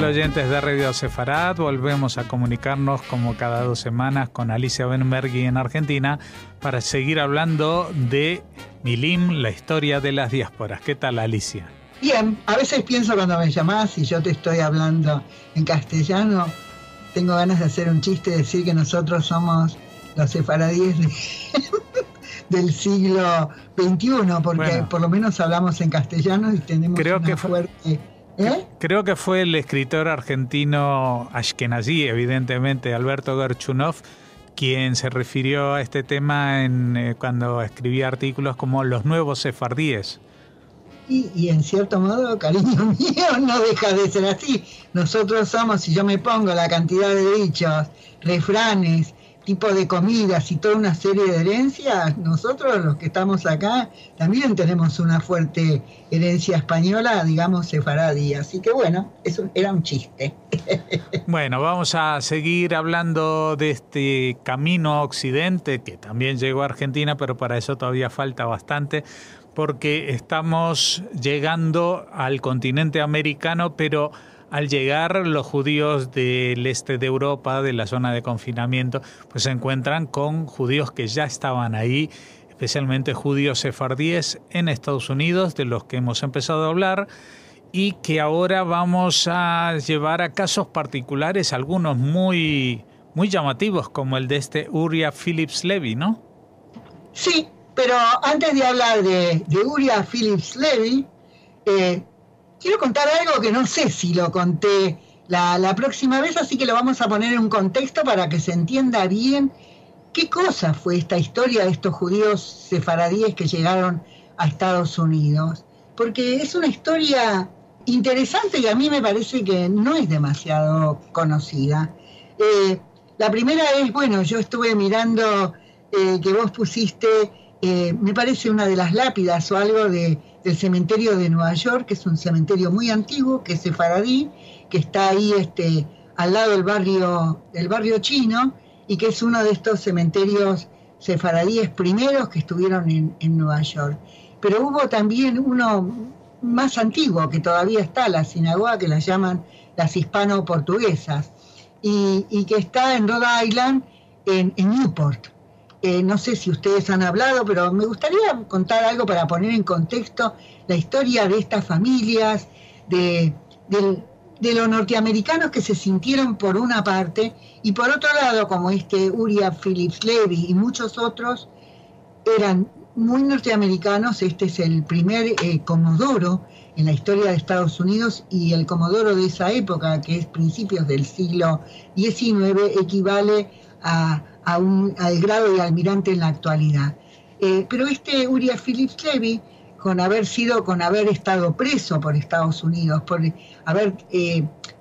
oyentes de Radio Sefarad? Volvemos a comunicarnos como cada 2 semanas con Alicia Benmergui en Argentina para seguir hablando de Milim, la historia de las diásporas. ¿Qué tal, Alicia? Bien, a veces pienso cuando me llamás y yo te estoy hablando en castellano, tengo ganas de hacer un chiste y decir que nosotros somos los sefaradíes del siglo XXI, porque bueno, por lo menos hablamos en castellano y tenemos fuerte... Creo que fue el escritor argentino ashkenazí, evidentemente, Alberto Gerchunov, quien se refirió a este tema cuando escribía artículos como los nuevos sefardíes. Y en cierto modo, cariño mío, no deja de ser así. Nosotros somos, si yo me pongo la cantidad de dichos, refranes, tipo de comidas y toda una serie de herencias, nosotros los que estamos acá también tenemos una fuerte herencia española, digamos sefaradí, así que bueno, eso era un chiste. Bueno, vamos a seguir hablando de este camino a Occidente, que también llegó a Argentina, pero para eso todavía falta bastante, porque estamos llegando al continente americano, pero al llegar los judíos del este de Europa, de la zona de confinamiento, pues se encuentran con judíos que ya estaban ahí, especialmente judíos sefardíes en Estados Unidos, de los que hemos empezado a hablar, y que ahora vamos a llevar a casos particulares, algunos muy, muy llamativos, como el de este Uriah Phillips Levy, ¿no? Sí, pero antes de hablar de Uriah Phillips Levy, quiero contar algo que no sé si lo conté la próxima vez, así que lo vamos a poner en un contexto para que se entienda bien qué cosa fue esta historia de estos judíos sefaradíes que llegaron a Estados Unidos. Porque es una historia interesante y a mí me parece que no es demasiado conocida. La primera es, bueno, yo estuve mirando que vos pusiste, me parece una de las lápidas o algo del cementerio de Nueva York, que es un cementerio muy antiguo, que es sefaradí, que está ahí al lado del barrio chino, y que es uno de estos cementerios sefaradíes primeros que estuvieron en Nueva York. Pero hubo también uno más antiguo, que todavía está, la sinagoga, que la llaman las hispano-portuguesas, y que está en Rhode Island, en Newport. No sé si ustedes han hablado, pero me gustaría contar algo para poner en contexto la historia de estas familias, de los norteamericanos que se sintieron por una parte, y por otro lado, como Uriah Phillips Levy y muchos otros, eran muy norteamericanos. Este es el primer comodoro en la historia de Estados Unidos, y el comodoro de esa época, que es principios del siglo XIX, equivale al grado de almirante en la actualidad. Pero Uriah Phillips Levy, con haber estado preso por Estados Unidos, por haber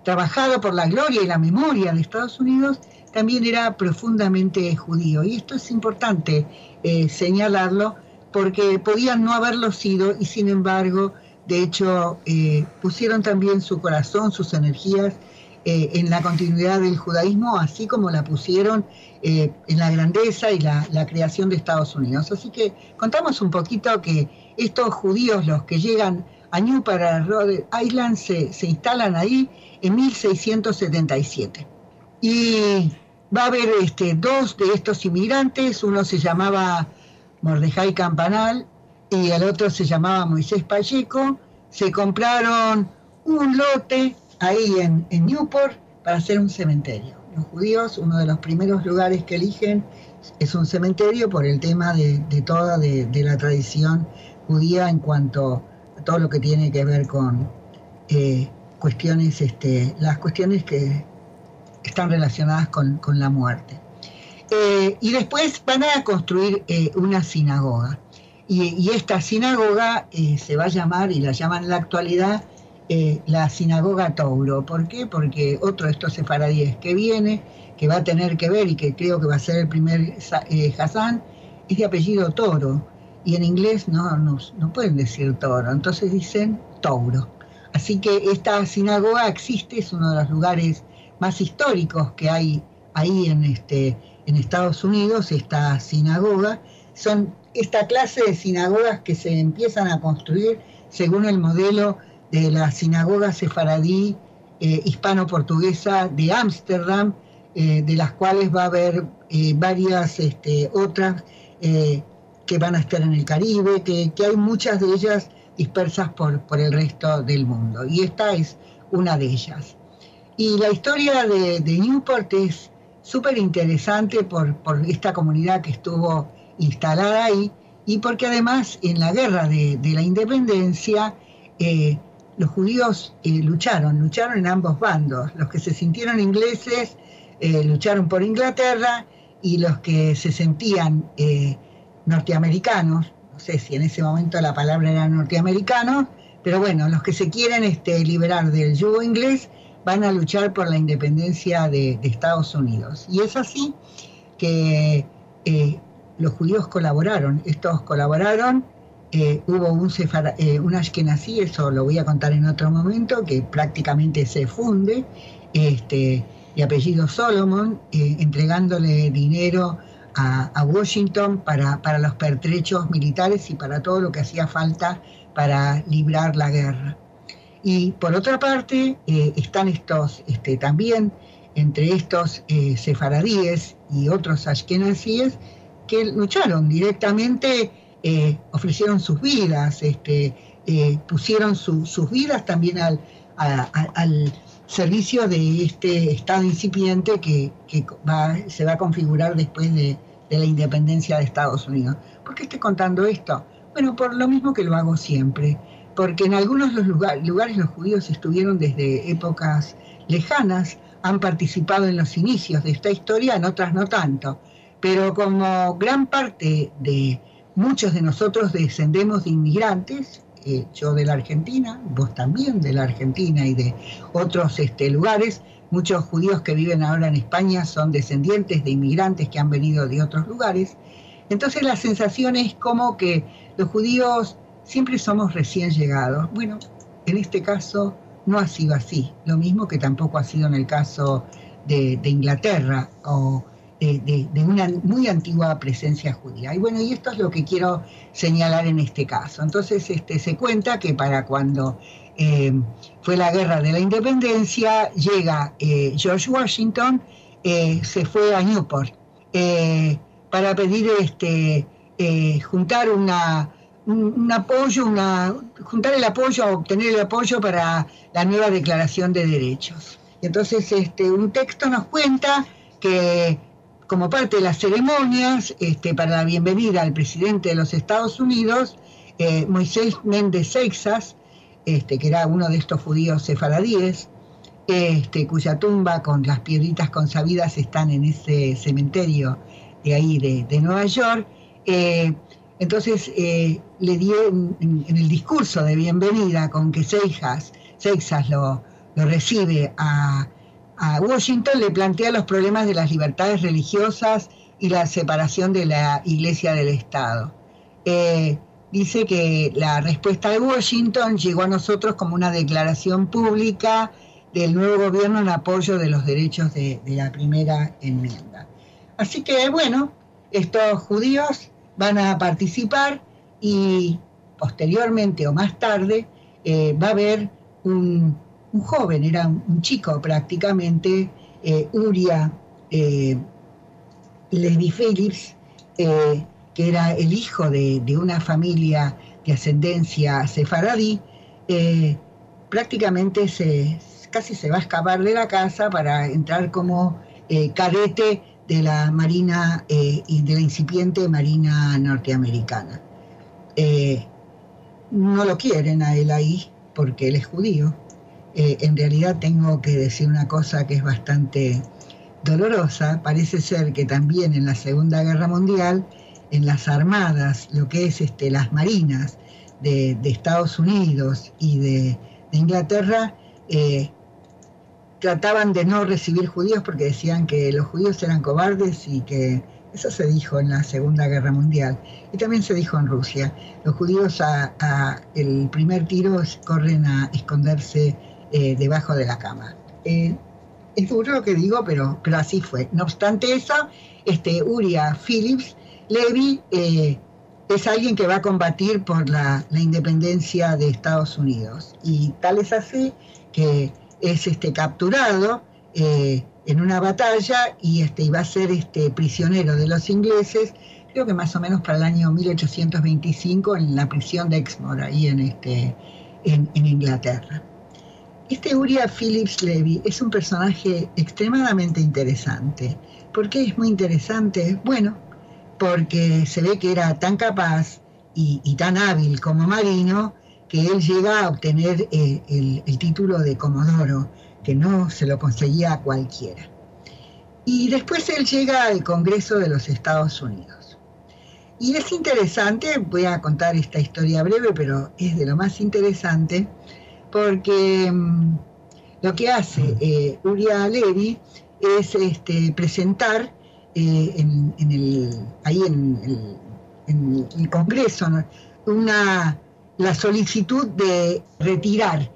trabajado por la gloria y la memoria de Estados Unidos, también era profundamente judío. Y esto es importante señalarlo, porque podían no haberlo sido, y sin embargo, de hecho, pusieron también su corazón, sus energías en la continuidad del judaísmo, así como la pusieron en la grandeza y la creación de Estados Unidos. Así que contamos un poquito que estos judíos, los que llegan a Newport, Rhode Island, se instalan ahí en 1677. Y va a haber dos de estos inmigrantes, uno se llamaba Mordejai Campanal y el otro se llamaba Moisés Pacheco. Se compraron un lote ahí en Newport para hacer un cementerio. Los judíos, uno de los primeros lugares que eligen es un cementerio por el tema de la tradición judía en cuanto a todo lo que tiene que ver con cuestiones, las cuestiones que están relacionadas con la muerte. Y después van a construir una sinagoga. Y esta sinagoga se va a llamar, y la llaman en la actualidad, la sinagoga Touro. ¿Por qué? Porque otro de estos sefaradíes que viene, que va a tener que ver, y que creo que va a ser el primer Hassan, es de apellido Toro, y en inglés no pueden decir Toro, entonces dicen Touro. Así que esta sinagoga existe, es uno de los lugares más históricos que hay ahí en Estados Unidos. Esta sinagoga son esta clase de sinagogas que se empiezan a construir según el modelo de la sinagoga sefaradí hispano-portuguesa de Ámsterdam, de las cuales va a haber varias otras que van a estar en el Caribe, que hay muchas de ellas dispersas por el resto del mundo. Y esta es una de ellas. Y la historia de Newport es súper interesante por esta comunidad que estuvo instalada ahí, y porque además en la guerra de la independencia los judíos lucharon en ambos bandos. Los que se sintieron ingleses lucharon por Inglaterra, y los que se sentían norteamericanos, no sé si en ese momento la palabra era norteamericanos, pero bueno, los que se quieren liberar del yugo inglés van a luchar por la independencia de Estados Unidos. Y es así que los judíos colaboraron. Hubo un ashkenazí, eso lo voy a contar en otro momento, que prácticamente se funde, de apellido Solomon, entregándole dinero a Washington para los pertrechos militares y para todo lo que hacía falta para librar la guerra. Y por otra parte están estos, también entre estos sefaradíes y otros ashkenazíes que lucharon directamente, ofrecieron sus vidas, pusieron sus vidas también al servicio de este Estado incipiente que se va a configurar después de la independencia de Estados Unidos. ¿Por qué estoy contando esto? Bueno, por lo mismo que lo hago siempre, porque en algunos lugares los judíos estuvieron desde épocas lejanas, han participado en los inicios de esta historia, en otras no tanto, pero como gran parte de muchos de nosotros descendemos de inmigrantes, yo de la Argentina, vos también de la Argentina y de otros lugares, muchos judíos que viven ahora en España son descendientes de inmigrantes que han venido de otros lugares. Entonces la sensación es como que los judíos siempre somos recién llegados. Bueno, en este caso no ha sido así, lo mismo que tampoco ha sido en el caso de Inglaterra o de una muy antigua presencia judía. Y bueno, y esto es lo que quiero señalar en este caso. Entonces se cuenta que para cuando fue la guerra de la independencia, llega George Washington, se fue a Newport para pedir juntar un apoyo, juntar el apoyo, obtener el apoyo para la nueva Declaración de Derechos. Y entonces un texto nos cuenta que como parte de las ceremonias para la bienvenida al presidente de los Estados Unidos, Moisés Méndez Seixas, que era uno de estos judíos sefaradíes, cuya tumba con las piedritas consabidas están en ese cementerio de ahí de Nueva York. Entonces le dio en el discurso de bienvenida con que Seixas lo recibe a Washington, le plantea los problemas de las libertades religiosas y la separación de la Iglesia del Estado. Dice que la respuesta de Washington llegó a nosotros como una declaración pública del nuevo gobierno en apoyo de los derechos de la primera enmienda. Así que bueno, estos judíos van a participar y posteriormente o más tarde va a haber un joven, era un chico prácticamente, Uriah Levi Phillips, que era el hijo de una familia de ascendencia sefaradí, prácticamente casi se va a escapar de la casa para entrar como cadete de la Marina y de la incipiente Marina norteamericana. No lo quieren a él ahí porque él es judío. En realidad tengo que decir una cosa que es bastante dolorosa. Parece ser que también en la Segunda Guerra Mundial, en las armadas, lo que es las marinas de Estados Unidos y de Inglaterra, trataban de no recibir judíos porque decían que los judíos eran cobardes, y que eso se dijo en la Segunda Guerra Mundial y también se dijo en Rusia. Los judíos el primer tiro corren a esconderse debajo de la cama. Es duro lo que digo, pero así fue. No obstante eso, Uriah Phillips Levi es alguien que va a combatir por la independencia de Estados Unidos, y tal es así que es capturado en una batalla y va a ser prisionero de los ingleses, creo que más o menos para el año 1825, en la prisión de Exmoor, ahí en Inglaterra. Uriah Phillips Levy es un personaje extremadamente interesante. ¿Por qué es muy interesante? Bueno, porque se ve que era tan capaz y tan hábil como marino que él llega a obtener el título de comodoro, que no se lo conseguía a cualquiera. Y después él llega al Congreso de los Estados Unidos. Y es interesante, voy a contar esta historia breve, pero es de lo más interesante, porque lo que hace Uriah Levy es presentar en el Congreso, ¿no?, la solicitud de retirar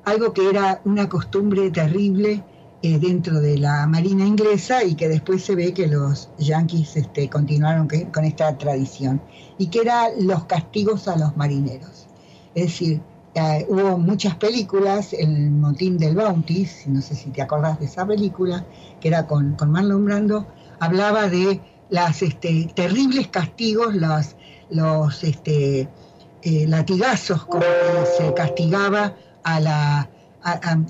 algo que era una costumbre terrible dentro de la Marina inglesa, y que después se ve que los yanquis continuaron con esta tradición, y que eran los castigos a los marineros. Es decir, hubo muchas películas, el motín del Bounty, no sé si te acordás de esa película, que era con Marlon Brando, hablaba de los terribles castigos, los latigazos como se castigaba a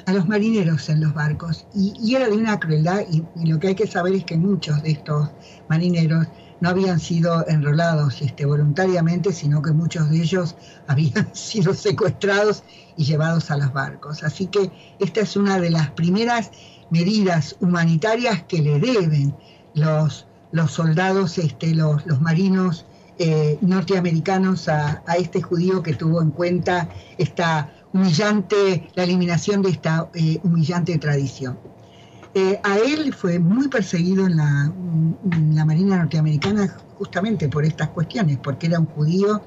los marineros en los barcos, y era de una crueldad, y lo que hay que saber es que muchos de estos marineros no habían sido enrolados voluntariamente, sino que muchos de ellos habían sido secuestrados y llevados a los barcos. Así que esta es una de las primeras medidas humanitarias que le deben los soldados, los marinos norteamericanos a este judío, que tuvo en cuenta la eliminación de esta humillante tradición. A él fue muy perseguido en la Marina norteamericana justamente por estas cuestiones, porque era un judío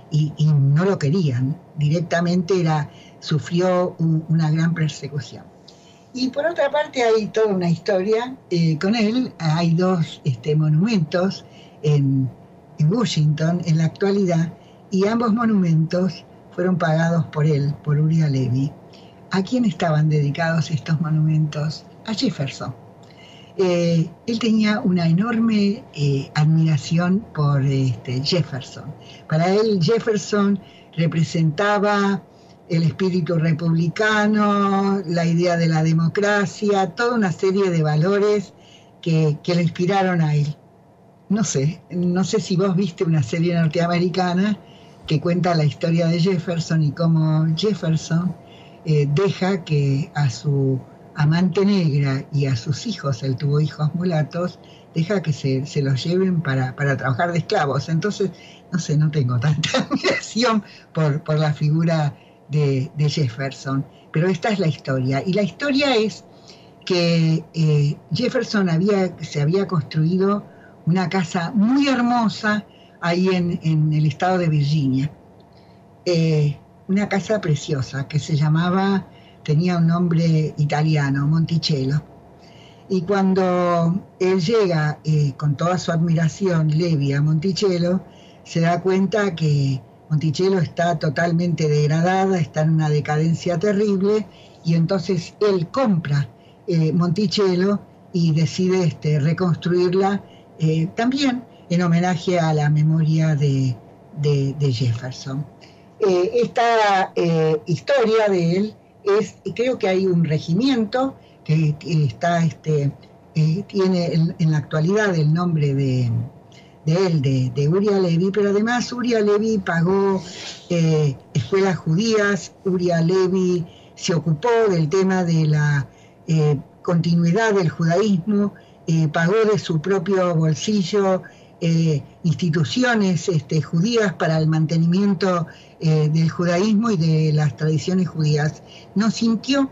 y no lo querían. Directamente sufrió una gran persecución. Y por otra parte hay toda una historia con él. Hay dos monumentos en Washington en la actualidad, y ambos monumentos fueron pagados por él, por Uriah Levy. ¿A quién estaban dedicados estos monumentos? A Jefferson. Él tenía una enorme admiración por Jefferson. Para él Jefferson representaba el espíritu republicano, la idea de la democracia, toda una serie de valores que le inspiraron a él. No sé si vos viste una serie norteamericana que cuenta la historia de Jefferson y cómo Jefferson deja que a su amante negra y a sus hijos, él tuvo hijos mulatos, deja que se los lleven para trabajar de esclavos. Entonces, no tengo tanta admiración por la figura de Jefferson, pero esta es la historia. Y la historia es que Jefferson se había construido una casa muy hermosa ahí en el estado de Virginia. Una casa preciosa que tenía un nombre italiano, Monticello. Y cuando él llega con toda su admiración, Levy, a Monticello, se da cuenta que Monticello está totalmente degradada, está en una decadencia terrible, y entonces él compra Monticello y decide reconstruirla también en homenaje a la memoria de Jefferson. Esta historia de él creo que hay un regimiento que está tiene en la actualidad el nombre de Uriah Levy, pero además Uriah Levy pagó escuelas judías. Uriah Levy se ocupó del tema de la continuidad del judaísmo, pagó de su propio bolsillo instituciones judías para el mantenimiento del judaísmo y de las tradiciones judías. No sintió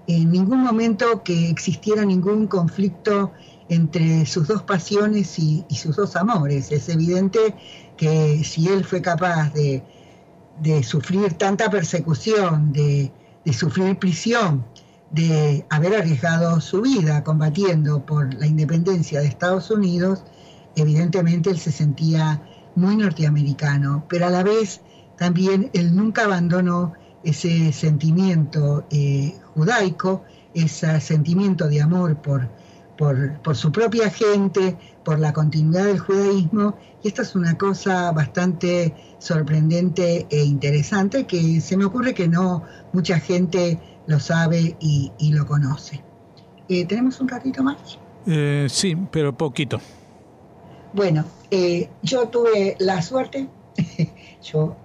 en ningún momento que existiera ningún conflicto entre sus dos pasiones y sus dos amores. Es evidente que si él fue capaz de sufrir tanta persecución, de sufrir prisión, de haber arriesgado su vida combatiendo por la independencia de Estados Unidos, evidentemente él se sentía muy norteamericano, pero a la vez también él nunca abandonó ese sentimiento judaico, ese sentimiento de amor por su propia gente, por la continuidad del judaísmo, y esta es una cosa bastante sorprendente e interesante que se me ocurre que no mucha gente lo sabe y lo conoce. ¿Tenemos un ratito más? Sí, pero poquito. Bueno, yo tuve la suerte, yo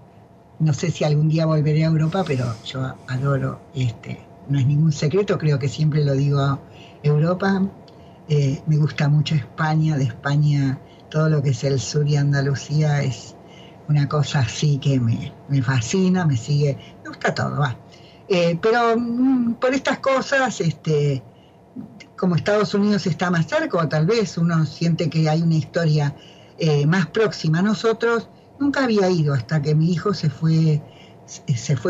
no sé si algún día volveré a Europa, pero yo adoro, no es ningún secreto, creo que siempre lo digo, Europa. Me gusta mucho España, de España todo lo que es el sur y Andalucía es una cosa así que me fascina, me gusta todo, va. Pero por estas cosas, como Estados Unidos está más cerca, o tal vez uno siente que hay una historia más próxima a nosotros, nunca había ido hasta que mi hijo se fue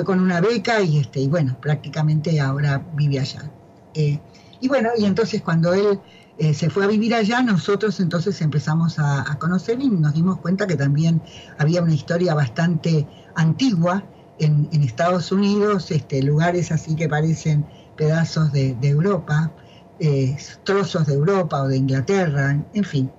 con una beca y bueno, prácticamente ahora vive allá. Y bueno, y entonces cuando él se fue a vivir allá, nosotros entonces empezamos a conocer y nos dimos cuenta que también había una historia bastante antigua en Estados Unidos, lugares así que parecen pedazos de Europa, trozos de Europa o de Inglaterra, en fin.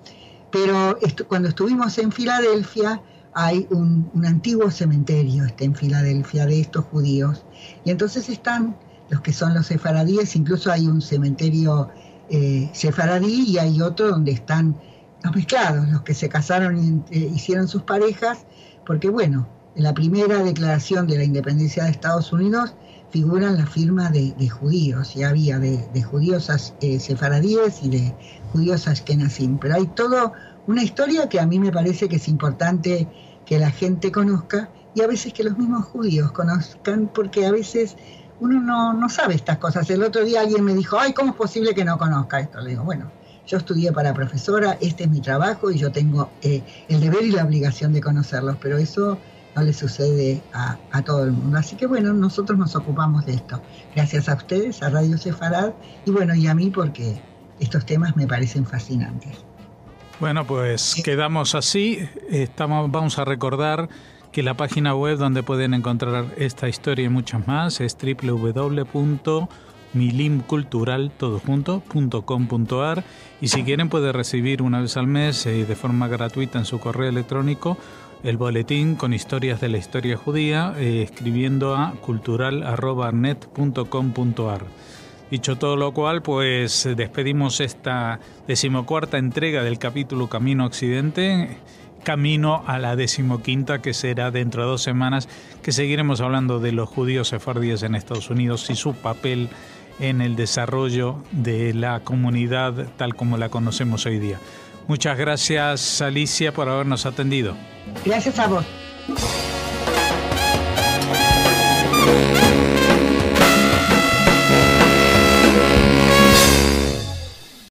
Pero cuando estuvimos en Filadelfia, hay un antiguo cementerio en Filadelfia de estos judíos, y entonces están los que son los sefaradíes, incluso hay un cementerio sefaradí y hay otro donde están los mezclados, los que se casaron y hicieron sus parejas, porque bueno, en la primera declaración de la independencia de Estados Unidos figuran la firma de judíos, y había de judíos sefaradíes y de judíos ashkenazim, pero hay toda una historia que a mí me parece que es importante que la gente conozca, y a veces que los mismos judíos conozcan, porque a veces uno no sabe estas cosas. El otro día alguien me dijo, ay, ¿cómo es posible que no conozca esto? Le digo, bueno, yo estudié para profesora, este es mi trabajo y yo tengo el deber y la obligación de conocerlos, pero eso no le sucede a todo el mundo. Así que bueno, nosotros nos ocupamos de esto. Gracias a ustedes, a Radio Sefarad, y bueno, y a mí porque estos temas me parecen fascinantes. Bueno, pues quedamos así. Vamos a recordar que la página web donde pueden encontrar esta historia y muchas más es www.milimcultural.com.ar, y si quieren pueden recibir una vez al mes de forma gratuita en su correo electrónico el boletín con historias de la historia judía escribiendo a cultural@net.com.ar. Dicho todo lo cual, pues despedimos esta 14ª entrega del capítulo Camino a Occidente, camino a la 15ª, que será dentro de 2 semanas, que seguiremos hablando de los judíos sefardíes en Estados Unidos y su papel en el desarrollo de la comunidad tal como la conocemos hoy día. Muchas gracias, Alicia, por habernos atendido. Gracias a vos.